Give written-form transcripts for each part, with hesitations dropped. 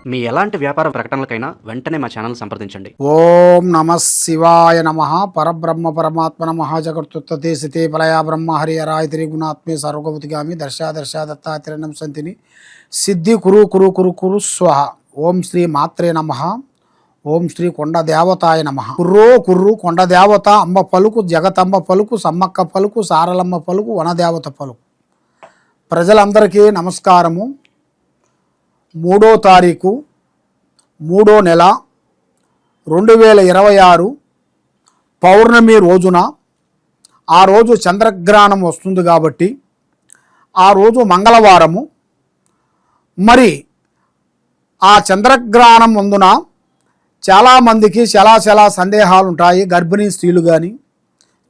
మీ ఎలాంటి వ్యాపార ప్రకటనలకైనా వెంటనే మా ఛానల్ సంప్రదించండి. ఓం నమ శివాయ నమః. పరబ్రహ్మ పరమాత్మ నమః. జగత్తుత్తే సితే పలయా బ్రహ్మ హరిహరాయ త్రిగుణాత్మే సర్వగౌతిగామి దర్శా దత్తాత్రేయం సంతిని సిద్ధి కురు కురు కురు కురు స్వహ. ఓం శ్రీ మాత్రే నమః. ఓం శ్రీ కొండ దేవతాయ నమః. కుర్రో కుర్రు కొండ దేవత అమ్మ పలుకు, జగతమ్మ పలుకు, సమ్మక్క పలుకు, సారలమ్మ పలుకు, వనదేవత పలుకు. ప్రజలందరికీ నమస్కారము. 3వ తారీఖు 3వ నెల 2026 పౌర్ణమి రోజున, ఆ రోజు చంద్రగ్రహణం వస్తుంది కాబట్టి ఆ రోజు మంగళవారము. మరి ఆ చంద్రగ్రహణం ముందున చాలామందికి చాలా సందేహాలు ఉంటాయి. గర్భిణీ స్త్రీలు కానీ,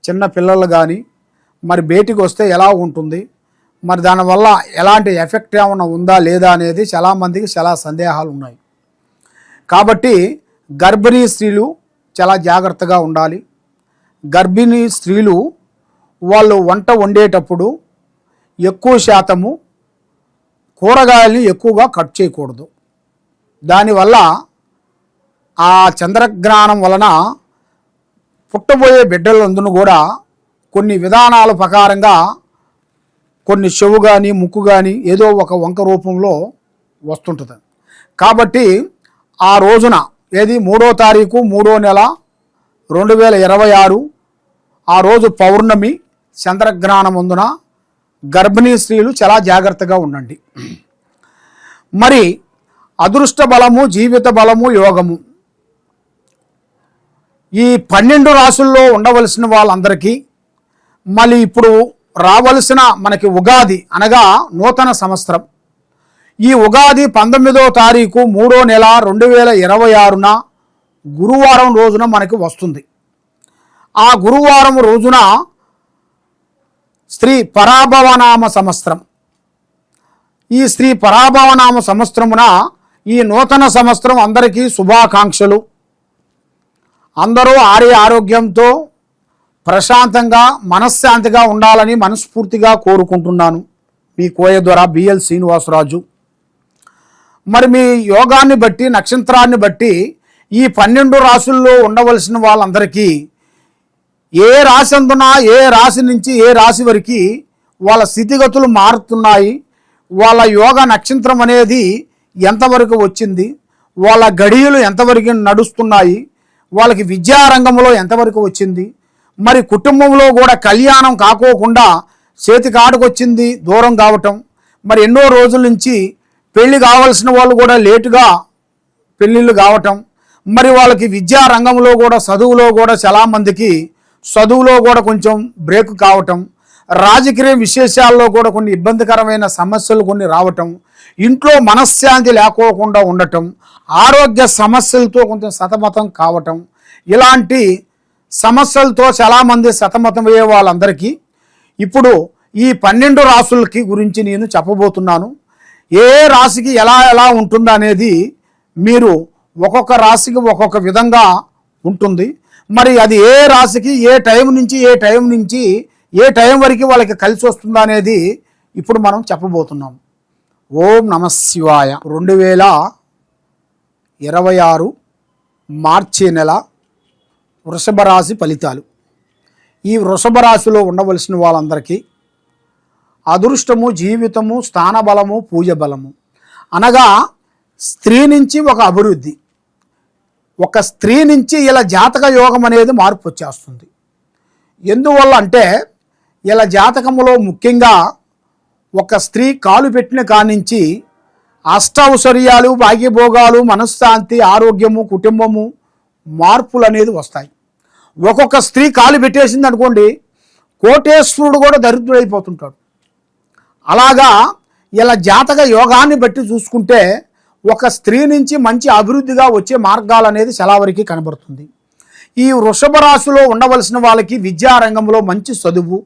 చిన్న పిల్లలు కానీ మరి బయటికి వస్తే ఎలా ఉంటుంది, మరి దానివల్ల ఎలాంటి ఎఫెక్ట్ ఏమైనా ఉందా లేదా అనేది చాలామందికి చాలా సందేహాలు ఉన్నాయి. కాబట్టి గర్భిణీ స్త్రీలు చాలా జాగ్రత్తగా ఉండాలి. గర్భిణీ స్త్రీలు వాళ్ళు వంట వండేటప్పుడు ఎక్కువ శాతము కూరగాయలని ఎక్కువగా కట్ చేయకూడదు. దానివల్ల ఆ చంద్రగ్రహణం వలన పుట్టబోయే బిడ్డలందరూ కూడా కొన్ని విధానాల ప్రకారంగా కొన్ని చెవు కానీ ముక్కు కానీ ఏదో ఒక వంక రూపంలో వస్తుంటుంది. కాబట్టి ఆ రోజున ఏది 3వ తారీఖు 3వ నెల 2026 ఆ రోజు పౌర్ణమి చంద్రగ్రహణం ముందున గర్భిణీ స్త్రీలు చాలా జాగ్రత్తగా ఉండండి. మరి అదృష్ట బలము, జీవిత బలము, యోగము ఈ 12 రాసుల్లో ఉండవలసిన వాళ్ళందరికీ మళ్ళీ ఇప్పుడు రావలసిన మనకి ఉగాది అనగా నూతన సంవత్సరం. ఈ ఉగాది 19వ తారీఖు 3వ నెల 2026న గురువారం రోజున మనకి వస్తుంది. ఆ గురువారం రోజున శ్రీ పరాభవనామ సంవత్సరం. ఈ శ్రీ పరాభవనామ సంవత్సరమున ఈ నూతన సంవత్సరం అందరికీ శుభాకాంక్షలు. అందరూ ఆరోగ్యంతో ప్రశాంతంగా మనశ్శాంతిగా ఉండాలని మనస్ఫూర్తిగా కోరుకుంటున్నాను. మీ కోయ ద్వారా బిఎల్ శ్రీనివాసరాజు. మరి మీ యోగాన్ని బట్టి, నక్షత్రాన్ని బట్టి ఈ 12 రాసుల్లో ఉండవలసిన వాళ్ళందరికీ ఏ రాశి అందునా, ఏ రాశి నుంచి ఏ రాశి వరకు వాళ్ళ స్థితిగతులు మారుతున్నాయి, వాళ్ళ యోగ నక్షత్రం అనేది ఎంతవరకు వచ్చింది, వాళ్ళ గడియలు ఎంతవరకు నడుస్తున్నాయి, వాళ్ళకి విద్యారంగంలో ఎంతవరకు వచ్చింది, మరి కుటుంబంలో కూడా కళ్యాణం కాకోకుండా చేతికాడుకొచ్చింది దూరం కావటం, మరి ఎన్నో రోజుల నుంచి పెళ్లి కావాల్సిన వాళ్ళు కూడా లేటుగా పెళ్ళిళ్ళు కావటం, మరి వాళ్ళకి విద్యా రంగంలో కూడా చదువులో కూడా చాలామందికి చదువులో కూడా కొంచెం బ్రేక్ కావటం, రాజకీయ విశేషాల్లో కూడా కొన్ని ఇబ్బందికరమైన సమస్యలు కొన్ని రావటం, ఇంట్లో మనశ్శాంతి లేకోకుండా ఉండటం, ఆరోగ్య సమస్యలతో కొంచెం సతమతం కావటం, ఇలాంటి సమస్యలతో చాలామంది సతమతమయ్యే వాళ్ళందరికీ ఇప్పుడు ఈ 12 రాసులకి గురించి నేను చెప్పబోతున్నాను. ఏ రాశికి ఎలా ఎలా ఉంటుందో అనేది మీరు ఒక్కొక్క రాశికి ఒక్కొక్క విధంగా ఉంటుంది. మరి అది ఏ రాశికి ఏ టైం నుంచి ఏ టైం వరకు వాళ్ళకి కలిసి వస్తుందో అనేది ఇప్పుడు మనం చెప్పబోతున్నాం. ఓం నమ శివాయ. 2026 మార్చి నెల వృషభ రాశి ఫలితాలు. ఈ వృషభ రాశిలో ఉండవలసిన వాళ్ళందరికీ అదృష్టము, జీవితము, స్థానబలము, పూజ బలము అనగా స్త్రీ నుంచి ఒక అభివృద్ధి, ఒక స్త్రీ నుంచి ఇలా జాతక యోగం అనేది మార్పు వచ్చేస్తుంది. ఎందువల్ల అంటే ఇలా జాతకములో ముఖ్యంగా ఒక స్త్రీ కాలు పెట్టిన కానించి అష్టౌశ్వర్యాలు, భాగ్యభోగాలు, మనశ్శాంతి, ఆరోగ్యము, కుటుంబము మార్పులు అనేది వస్తాయి. ఒక్కొక్క స్త్రీ కాలు పెట్టేసింది అనుకోండి, కోటేశ్వరుడు కూడా దరిద్రుడైపోతుంటాడు. అలాగా ఇలా జాతక యోగాన్ని బట్టి చూసుకుంటే ఒక స్త్రీ నుంచి మంచి అభివృద్ధిగా వచ్చే మార్గాలు అనేది చాలా వరకు కనబడుతుంది. ఈ వృషభ రాశిలో ఉండవలసిన వాళ్ళకి విద్యారంగంలో మంచి చదువు,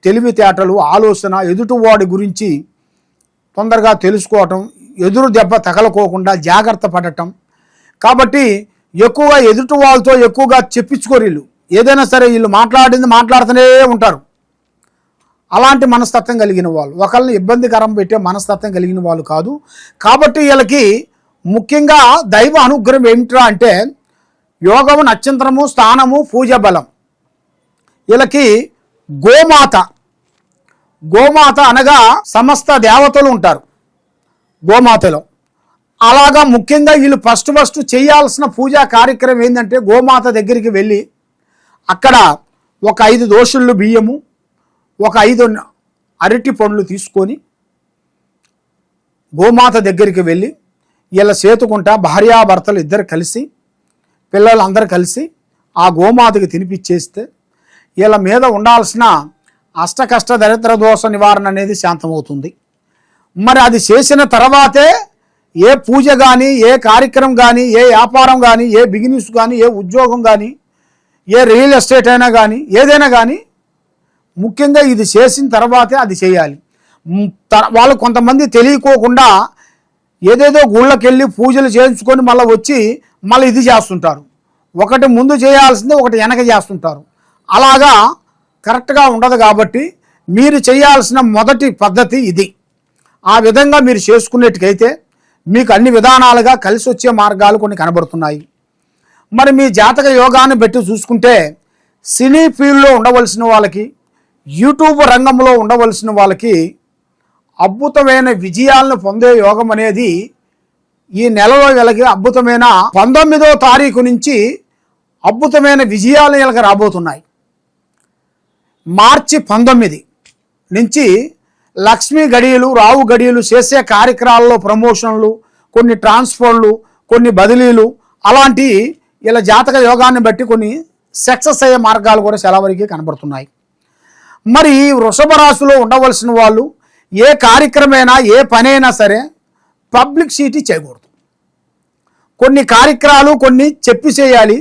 తెలివితేటలు, ఆలోచన, ఎదుటివాడి గురించి తొందరగా తెలుసుకోవటం, ఎదురు దెబ్బ తగలకోకుండా జాగ్రత్త పడటం. కాబట్టి ఎక్కువగా ఎదుటి వాళ్ళతో ఎక్కువగా చెప్పించుకోరు. వీళ్ళు ఏదైనా సరే వీళ్ళు మాట్లాడుతూనే ఉంటారు. అలాంటి మనస్తత్వం కలిగిన వాళ్ళు, ఒకళ్ళని ఇబ్బందికరం పెట్టే మనస్తత్వం కలిగిన వాళ్ళు కాదు. కాబట్టి వీళ్ళకి ముఖ్యంగా దైవ అనుగ్రహం ఏమిట్రా అంటే యోగము, నక్షత్రము, స్థానము, పూజ బలం. వీళ్ళకి గోమాత అనగా సమస్త దేవతలు ఉంటారు గోమాతలో. అలాగా ముఖ్యంగా వీళ్ళు ఫస్ట్ చేయాల్సిన పూజా కార్యక్రమం ఏంటంటే గోమాత దగ్గరికి వెళ్ళి అక్కడ ఒక 5 దోశళ్ళు బియ్యము, ఒక 5 అరటి పండ్లు తీసుకొని గోమాత దగ్గరికి వెళ్ళి వీళ్ళ చేతుకుంటా భార్యాభర్తలు ఇద్దరు కలిసి, పిల్లలందరూ కలిసి ఆ గోమాతకి తినిపించేస్తే వీళ్ళ మీద ఉండాల్సిన అష్టకష్ట దరిద్ర దోష నివారణ అనేది శాంతమవుతుంది. మరి అది చేసిన తర్వాతే ఏ పూజ కానీ, ఏ కార్యక్రమం కానీ, ఏ వ్యాపారం కానీ, ఏ బిజినెస్ కానీ, ఏ ఉద్యోగం కానీ, ఏ రియల్ ఎస్టేట్ అయినా కానీ, ఏదైనా కానీ ముఖ్యంగా ఇది చేసిన తర్వాతే అది చేయాలి. వాళ్ళు కొంతమంది తెలియకోకుండా ఏదేదో గుళ్ళకి వెళ్ళి పూజలు చేయించుకొని మళ్ళీ వచ్చి మళ్ళీ ఇది చేస్తుంటారు. ఒకటి ముందు చేయాల్సింది ఒకటి వెనక చేస్తుంటారు. అలాగా కరెక్ట్గా ఉండదు. కాబట్టి మీరు చేయాల్సిన మొదటి పద్ధతి ఇది. ఆ విధంగా మీరు చేసుకునేట్టుకైతే మీకు అన్ని విధానాలుగా కలిసి వచ్చే మార్గాలు కొన్ని కనబడుతున్నాయి. మరి మీ జాతక యోగాన్ని బట్టి చూసుకుంటే సినీ ఫీల్డ్లో ఉండవలసిన వాళ్ళకి, యూట్యూబ్ రంగంలో ఉండవలసిన వాళ్ళకి అద్భుతమైన విజయాలను పొందే యోగం అనేది ఈ నెలలో వీళ్ళకి అద్భుతమైన 19వ తారీఖు నుంచి అద్భుతమైన విజయాలు వీళ్ళకి రాబోతున్నాయి. మార్చి 19 నుంచి లక్ష్మీ గడియలు, రావు గడియలు చేసే కార్యక్రమాల్లో ప్రమోషన్లు, కొన్ని ట్రాన్స్ఫర్లు, కొన్ని బదిలీలు అలాంటి ఇలా జాతక యోగాన్ని బట్టి కొన్ని సక్సెస్ అయ్యే మార్గాలు కూడా చాలా వరకు కనబడుతున్నాయి. మరి వృషభ రాశిలో ఉండవలసిన వాళ్ళు ఏ కార్యక్రమైనా, ఏ పనైనా సరే పబ్లిసిటీ చేయకూడదు. కొన్ని కార్యక్రమాలు కొన్ని చెప్పి చేయాలి,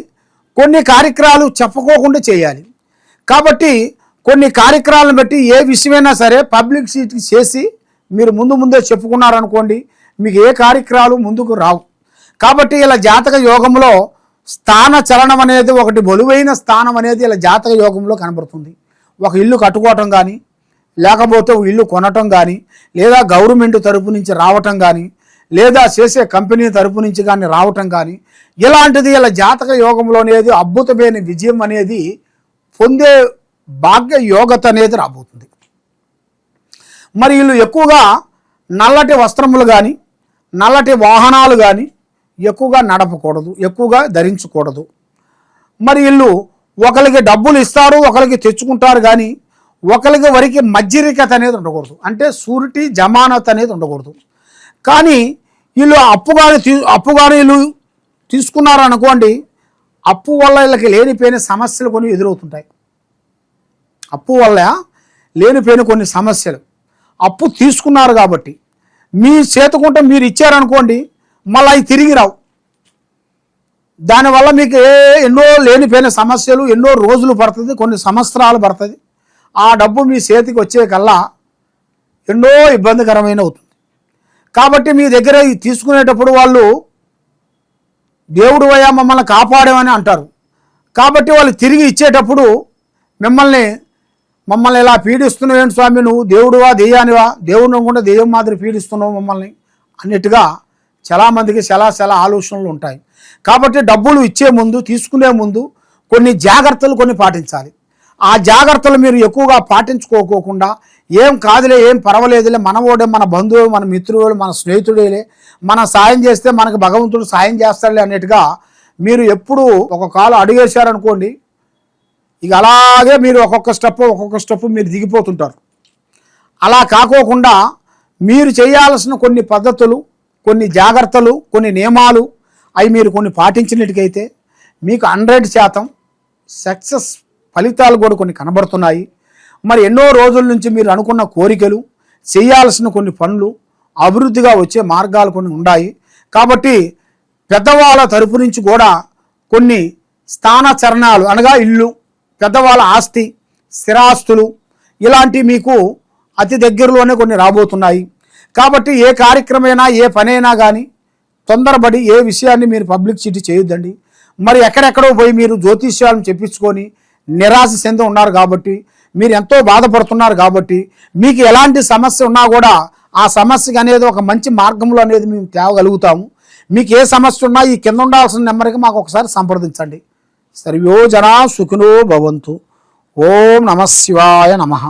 కొన్ని కార్యక్రమాలు చెప్పుకోకుండా చేయాలి. కాబట్టి కొన్ని కార్యక్రమాలను బట్టి ఏ విషయమైనా సరే పబ్లిసిటీ చేసి మీరు ముందే చెప్పుకున్నారనుకోండి, మీకు ఏ కార్యక్రమాలు ముందుకు రావు. కాబట్టి ఇలా జాతక యోగంలో స్థాన చలనం అనేది ఒకటి బలువైన స్థానం అనేది ఇలా జాతక యోగంలో కనబడుతుంది. ఒక ఇల్లు కట్టుకోవటం కానీ, లేకపోతే ఇల్లు కొనటం కానీ, లేదా గవర్నమెంట్ తరపు నుంచి రావటం కానీ, లేదా చేసే కంపెనీ తరపు నుంచి కానీ రావటం కానీ, ఇలాంటిది ఇలా జాతక యోగంలో అనేది అద్భుతమైన విజయం అనేది పొందే భాగ్య యోగత అనేది రాబోతుంది. మరి వీళ్ళు ఎక్కువగా నల్లటి వస్త్రములు కానీ, నల్లటి వాహనాలు కానీ ఎక్కువగా నడపకూడదు, ఎక్కువగా ధరించకూడదు. మరి వీళ్ళు ఒకరికి డబ్బులు ఇస్తారు, ఒకరికి తెచ్చుకుంటారు, కానీ ఒకరికి వరకు మధ్యరికత అనేది ఉండకూడదు. అంటే సూరిటీ జమానత్ అనేది ఉండకూడదు. కానీ వీళ్ళు అప్పు కానీ వీళ్ళు తీసుకున్నారు అనుకోండి, అప్పు వల్ల వీళ్ళకి లేనిపోయిన సమస్యలు కొన్ని ఎదురవుతుంటాయి. అప్పు వల్ల లేనిపోయిన కొన్ని సమస్యలు, అప్పు తీసుకున్నారు కాబట్టి మీ చేతుకుంటే మీరు ఇచ్చారనుకోండి, మళ్ళీ అవి తిరిగి రావు. దానివల్ల మీకు ఎన్నో లేనిపోయిన సమస్యలు, ఎన్నో రోజులు పడుతుంది, కొన్ని సంవత్సరాలు పడుతుంది. ఆ డబ్బు మీ చేతికి వచ్చే కల్లా ఎన్నో ఇబ్బందికరమైన అవుతుంది. కాబట్టి మీ దగ్గర తీసుకునేటప్పుడు వాళ్ళు దేవుడు అయ్యా మమ్మల్ని కాపాడమని అంటారు. కాబట్టి వాళ్ళు తిరిగి ఇచ్చేటప్పుడు మమ్మల్ని ఇలా పీడిస్తున్నావు ఏంటి స్వామి, నువ్వు దేవుడువా దెయ్యానివా, దేవుడిని కూడా దెయ్యం మాదిరి పీడిస్తున్నావు మమ్మల్ని అన్నట్టుగా చాలామందికి చాలా ఆలోచనలు ఉంటాయి. కాబట్టి డబ్బులు ఇచ్చే ముందు, తీసుకునే ముందు కొన్ని జాగ్రత్తలు కొన్ని పాటించాలి. ఆ జాగ్రత్తలు మీరు ఎక్కువగా పాటించుకోకుండా ఏం కాదులే, ఏం పర్వాలేదులే, మనవోడే, మన బంధువు, మన మిత్రుడు, మన స్నేహితుడేలే, మన సాయం చేస్తే మనకు భగవంతుడు సాయం చేస్తాడులే అన్నట్టుగా మీరు ఎప్పుడు ఒక కాలు అడుగేశారనుకోండి, ఇక అలాగే మీరు ఒక్కొక్క స్టెప్ మీరు దిగిపోతుంటారు. అలా కాకోకుండా మీరు చేయాల్సిన కొన్ని పద్ధతులు, కొన్ని జాగ్రత్తలు, కొన్ని నియమాలు అవి మీరు కొన్ని పాటించినట్టుకైతే మీకు 100% సక్సెస్ ఫలితాలు కూడా కొన్ని కనబడుతున్నాయి. మరి ఎన్నో రోజుల నుంచి మీరు అనుకున్న కోరికలు, చేయాల్సిన కొన్ని పనులు అభివృద్ధిగా వచ్చే మార్గాలు కొన్ని ఉన్నాయి. కాబట్టి పెద్దవాళ్ళ తరపు నుంచి కూడా కొన్ని స్థానచరణాలు అనగా ఇల్లు, పెద్దవాళ్ళ ఆస్తి, స్థిరాస్తులు ఇలాంటివి మీకు అతి దగ్గరలోనే కొన్ని రాబోతున్నాయి. కాబట్టి ఏ కార్యక్రమైనా, ఏ పనైనా కానీ తొందరపడి ఏ విషయాన్ని మీరు పబ్లిసిటీ చేయొద్దండి. మరి ఎక్కడెక్కడో పోయి మీరు జ్యోతిష్యాలను చెప్పించుకొని నిరాశ చెంది ఉన్నారు కాబట్టి, మీరు ఎంతో బాధపడుతున్నారు కాబట్టి, మీకు ఎలాంటి సమస్య ఉన్నా కూడా ఆ సమస్యకి అనేది ఒక మంచి మార్గంలో అనేది మేము తేవగలుగుతాము. మీకు ఏ సమస్య ఉన్నా ఈ కింద ఉండాల్సిన నెంబర్కి మాకు ఒకసారి సంప్రదించండి. సర్వో జనా సుఖినో భవంతు. ఓం నమః శివాయ నమః.